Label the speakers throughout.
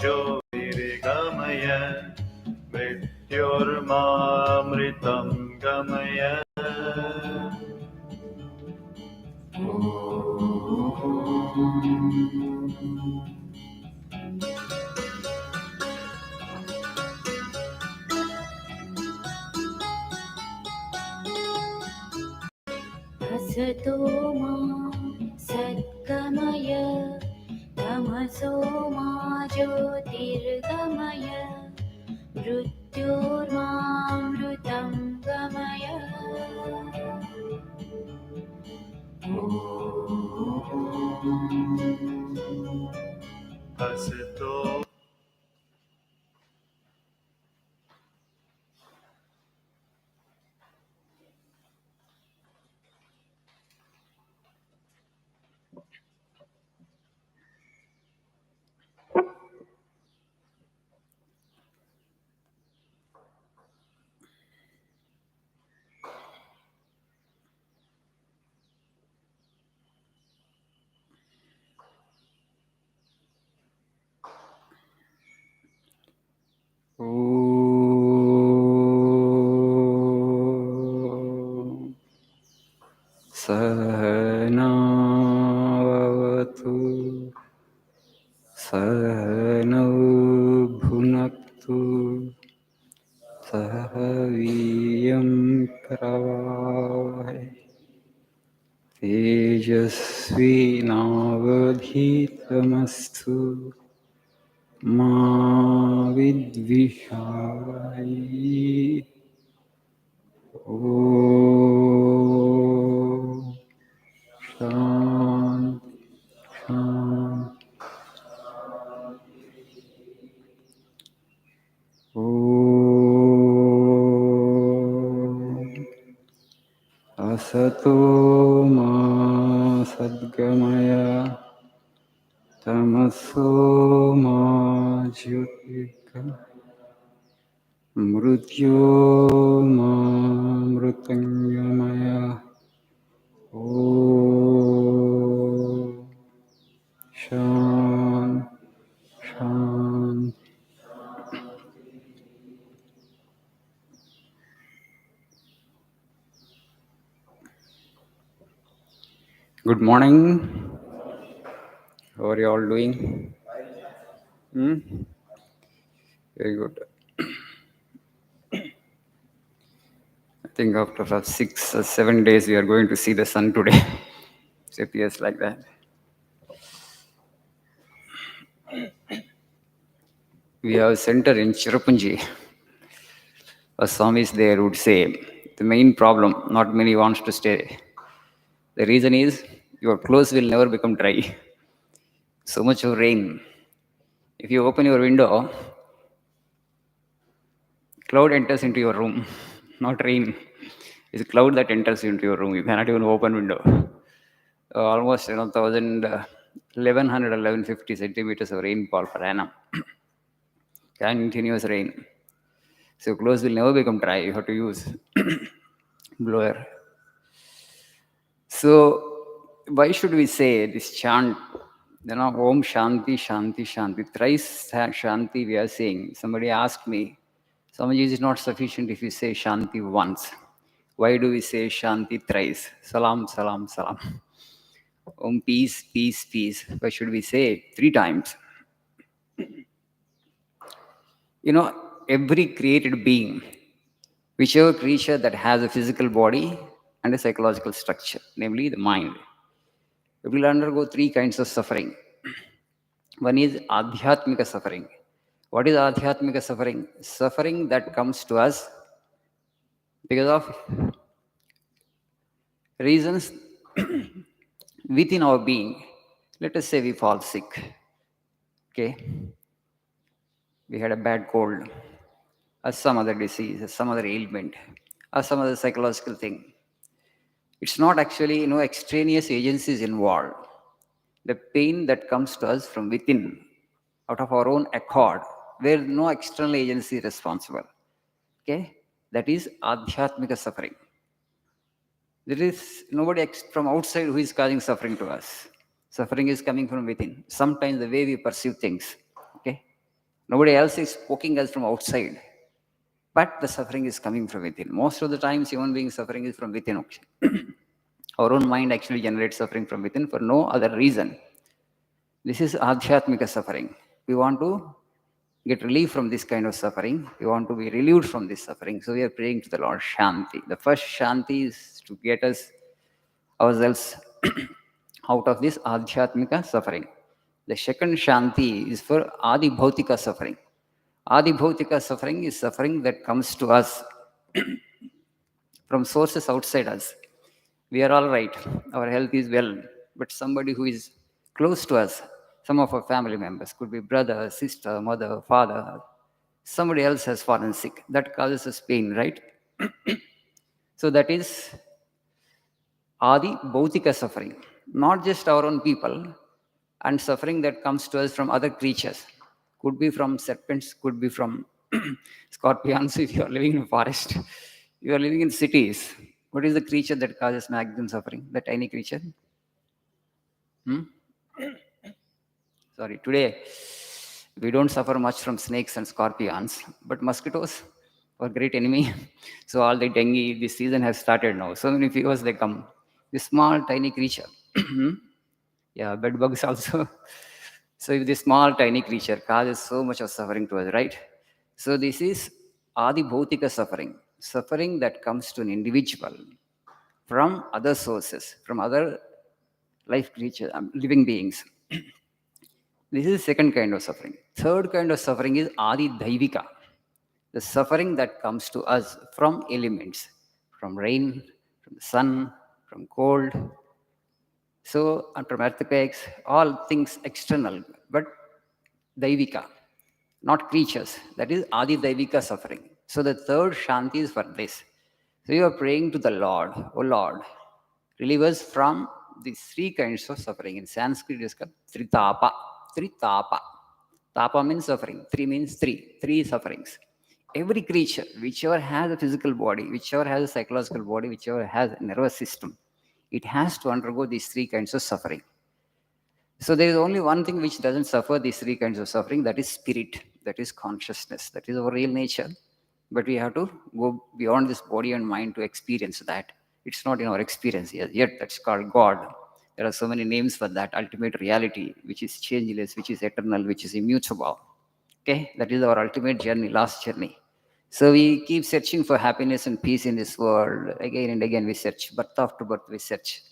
Speaker 1: ज्योतिर्गमय मृत्योर्मामृतं गमय
Speaker 2: असतो मा सद्गमय तमसो मा ज्योतिर्गमय मृत्योर्मामृतं गमय
Speaker 1: असतो सहनावतु सहनौ भुनक्तु सह वीर्यं करवावहै तेजस्विनावधीतमस्तु मा विद्विषावहै ॐ शान्ति शान्ति ॐ असतो मा सद्गमय तमसो मा ज्योतिर्गमय मृत्योर्मामृतङ्गमय ॐ शान्ति शान्ति Good morning. How are you all doing? Very good. I think after 6 or 7 days we are going to see the sun today. It appears like that. We have a center in Cherrapunji. A Swamis there would say, the main problem, not many wants to stay. The reason is, your clothes will never become dry. So much of rain. If you open your window, cloud enters into your room, not rain. It's a cloud that enters into your room. You cannot even open window. Almost 1150 centimeters of rainfall per annum. Continuous rain. So clothes will never become dry. You have to use blower. So why should we say this chant? Om Shanti, Shanti, Shanti. Thrice Shanti we are saying. Somebody asked me, Swamiji, is it not sufficient if you say Shanti once? Why do we say Shanti thrice? Salam, salam, salam. Om peace, peace, peace. Why should we say it 3 times? Every created being, whichever creature that has a physical body and a psychological structure, namely the mind, it will undergo 3 kinds of suffering. One is adhyatmika suffering. What is adhyatmika suffering? Suffering that comes to us because of reasons within our being. Let us say we fall sick. Okay? We had a bad cold, or some other disease, or some other ailment, or some other psychological thing. It's not actually, extraneous agencies involved. The pain that comes to us from within, out of our own accord, where no external agency is responsible. Okay? That is adhyatmika suffering. There is nobody from outside who is causing suffering to us. Suffering is coming from within. Sometimes the way we perceive things. Okay? Nobody else is poking us from outside. But the suffering is coming from within. Most of the times, human beings suffering is from within. Our own mind actually generates suffering from within for no other reason. This is adhyatmika suffering. We want to get relief from this kind of suffering. We want to be relieved from this suffering. So we are praying to the Lord Shanti. The first Shanti is to get us ourselves out of this adhyatmika suffering. The second Shanti is for Adi Bhautika suffering. Adi Bhautika suffering is suffering that comes to us from sources outside us. We are all right, our health is well, but somebody who is close to us, some of our family members, could be brother, sister, mother, father, somebody else has fallen sick. That causes us pain, right? So that is Adi Bhautika suffering, not just our own people, and suffering that comes to us from other creatures. Could be from serpents, could be from scorpions if you are living in a forest. You are living in cities. What is the creature that causes maximum suffering? The tiny creature? Hmm? Sorry, today we don't suffer much from snakes and scorpions, but mosquitoes, our great enemy. So all the dengue, this season has started now. So many fevers they come. This small, tiny creature. Yeah, bed bugs also. So if this small, tiny creature causes so much of suffering to us, right? So this is Adi Bhautika suffering that comes to an individual from other sources, from other life creatures, living beings. This is the second kind of suffering. Third kind of suffering is Adi Daivika, the suffering that comes to us from elements, from rain, from the sun, from cold. So, and from earthquakes, all things external, but Daivika, not creatures. That is Adi Daivika suffering. So, the third Shanti is for this. So, you are praying to the Lord, O Lord, relieve us from these three kinds of suffering. In Sanskrit, it is called Tritapa. Tritapa. Tapa means suffering. Three means three. Three sufferings. Every creature, whichever has a physical body, whichever has a psychological body, whichever has a nervous system, it has to undergo these three kinds of suffering. So there is only one thing which doesn't suffer these three kinds of suffering, that is spirit, that is consciousness, that is our real nature. But we have to go beyond this body and mind to experience that. It's not in our experience yet. That's called God. There are so many names for that ultimate reality, which is changeless, which is eternal, which is immutable. Okay, that is our ultimate journey, last journey. So we keep searching for happiness and peace in this world. Again and again we search. Birth after birth we search.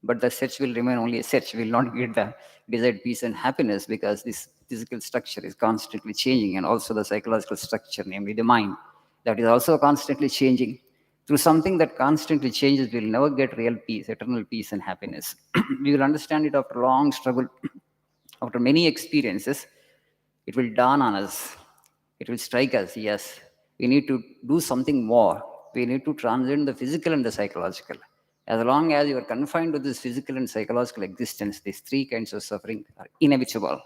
Speaker 1: But the search will remain only a search. We will not get the desired peace and happiness because this physical structure is constantly changing, and also the psychological structure, namely the mind, that is also constantly changing. Through something that constantly changes, we will never get real peace, eternal peace and happiness. We will understand it after long struggle, after many experiences. It will dawn on us. It will strike us. Yes, we need to do something more. We need to transcend the physical and the psychological. As long as you are confined to this physical and psychological existence, these three kinds of suffering are inevitable.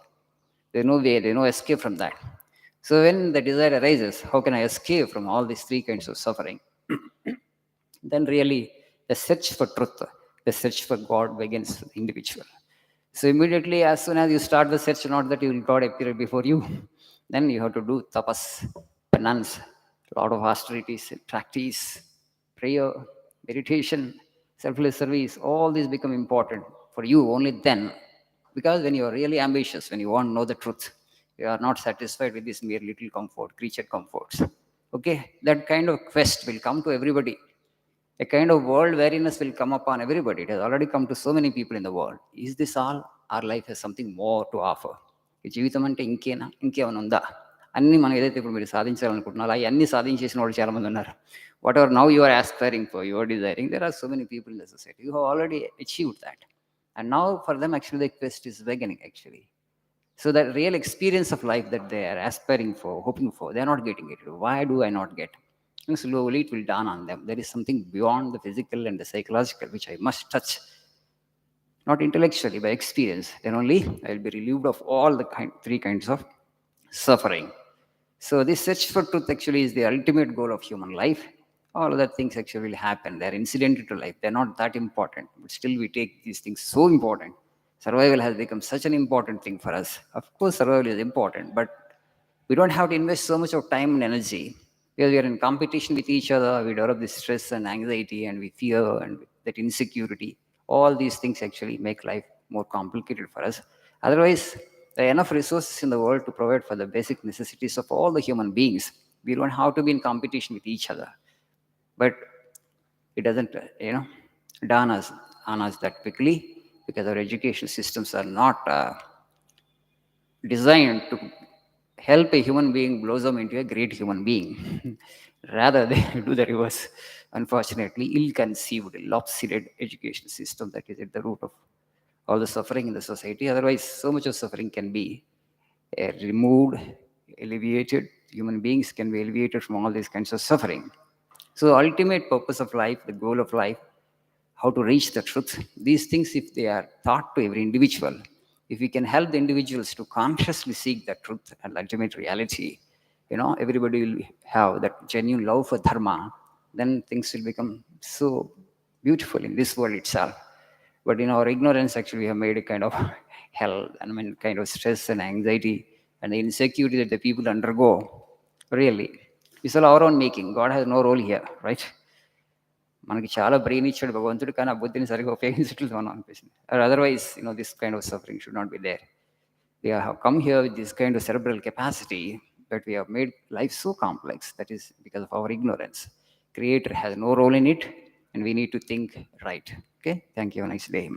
Speaker 1: There's no way, there's no escape from that. So when the desire arises, how can I escape from all these three kinds of suffering? Then really the search for truth, the search for God begins with the individual. So immediately, as soon as you start the search, not that you will God appear before you, then you have to do tapas, penance, a lot of austerities, practice, prayer, meditation, selfless service. All these become important for you only then. Because when you are really ambitious, when you want to know the truth, you are not satisfied with this mere little comfort, creature comforts. Okay, that kind of quest will come to everybody. A kind of world weariness will come upon everybody. It has already come to so many people in the world. Is this all? Our life has something more to offer. ఈ జీవితం అంటే ఇంకేనా, ఇంకేమైనా ఉందా? అన్ని మనం ఏదైతే ఇప్పుడు మీరు సాధించాలనుకుంటున్నారో అవన్నీ సాధించేసిన వాళ్ళు చాలామంది ఉన్నారు. Whatever now you are aspiring for, you are desiring, there are so many people in the society you have already achieved that. And now for them, actually, the quest is beginning, actually. So that real experience of life that they are aspiring for, hoping for, they are not getting it. Why do I not get? And slowly it will dawn on them. There is something beyond the physical and the psychological which I must touch. Not intellectually, by experience. Then only I will be relieved of all the three kinds of suffering. So this search for truth actually is the ultimate goal of human life. All other things actually will happen. They are incidental to life. They are not that important. But still we take these things so important. Survival has become such an important thing for us. Of course, survival is important, but We don't have to invest so much of time and energy because we are in competition with each other. We develop this stress and anxiety, and we fear and that insecurity. All these things actually make life more complicated for us. Otherwise, there are enough resources in the world to provide for the basic necessities of all the human beings. We don't have to be in competition with each other. But it doesn't, dawn us on us that quickly because our education systems are not designed to help a human being blossom into a great human being. Rather, they do the reverse. Unfortunately, ill-conceived, lopsided education system that is at the root of all the suffering in the society. Otherwise, so much of suffering can be removed, alleviated. Human beings can be alleviated from all these kinds of suffering. So, the ultimate purpose of life, the goal of life, how to reach the truth. These things, if they are taught to every individual, if we can help the individuals to consciously seek the truth and ultimate reality, everybody will have that genuine love for dharma, then things will become so beautiful in this world itself. But in our ignorance, actually, we have made a kind of hell, and I mean, kind of stress and anxiety and the insecurity that the people undergo. Really, it's all our own making. God has no role here, right? మనకి చాలా brain ఇచ్చాడు భగవంతుడు కానీ ఆ బుద్ధిని సరిగా ఉపయోగించట్లేదు మనం అనిపిస్తుంది otherwise this kind of suffering should not be there we have come here with this kind of cerebral capacity but we have made life so complex that is because of our ignorance creator has no role in it and we need to think right okay thank you nice day